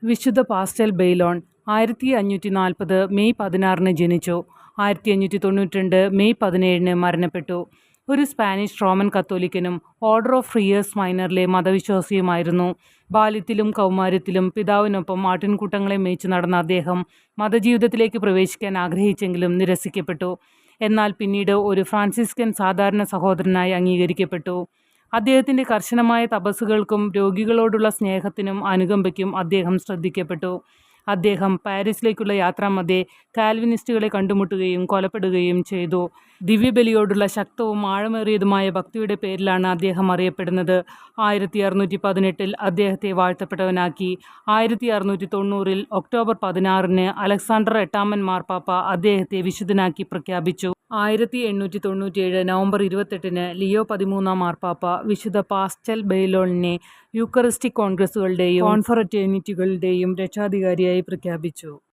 വിശുദ്ധ pastel ബെയ്ലോൺ 1540 May 16 ജനിച്ചു. 1592 May 17 മരണപ്പെട്ടു. ഒരു സ്പാനിഷ് റോമൻ കത്തോലിക്കനും ഓർഡർ ഓഫ് ഫ്രീയേഴ്സ് മൈനറിലെ മതവിശ്വാസിയുമായിരുന്നു. ബാല്യത്തിലും കൗമാരത്തിലും പിതാവിനൊപ്പം ആട്ടിൻകൂട്ടങ്ങളെ മേയിച്ചു നടന്ന അദ്ദേഹം മതജീവിതത്തിലേക്ക് പ്രവേശിക്കാൻ ആഗ്രഹിച്ചെങ്കിലും നിരസിക്കപ്പെട്ടു. എന്നാൽ പിന്നീട് ഒരു ഫ്രാൻസിസ്കൻ സാധാരണ സഹോദരനായി അംഗീകരിക്കപ്പെട്ടു. അദ്ദേഹത്തിൻ്റെ കർശനമായ തപസ്സുകൾക്കും രോഗികളോടുള്ള സ്നേഹത്തിനും അനുകമ്പയ്ക്കും അദ്ദേഹം ശ്രദ്ധിക്കപ്പെട്ടു. അദ്ദേഹം പാരീസിലേക്കുള്ള യാത്രാമധ്യേ കാൽവിനിസ്റ്റുകളെ കണ്ടുമുട്ടുകയും കൊലപ്പെടുകയും ചെയ്തു. ദിവ്യബലിയോടുള്ള ശക്തവും ആഴമേറിയതുമായ ഭക്തിയുടെ പേരിലാണ് അദ്ദേഹം അറിയപ്പെടുന്നത്. 1618 അദ്ദേഹത്തെ വാഴ്ത്തപ്പെട്ടവനാക്കി. 1690 ഒക്ടോബർ 16 അലക്സാണ്ടർ 8 മാർപ്പാപ്പ അദ്ദേഹത്തെ വിശുദ്ധനാക്കി പ്രഖ്യാപിച്ചു. 1897 നവംബർ 28 ലിയോ 13 മാർപ്പാപ്പ വിശുദ്ധ പാസ്റ്റൽ ബെയ്ലോണിനെ യൂക്കറിസ്റ്റിക് കോൺഗ്രസുകളുടെയും കോൺഫററ്റേണിറ്റികളുടെയും രക്ഷാധികാരിയായി പ്രഖ്യാപിച്ചു.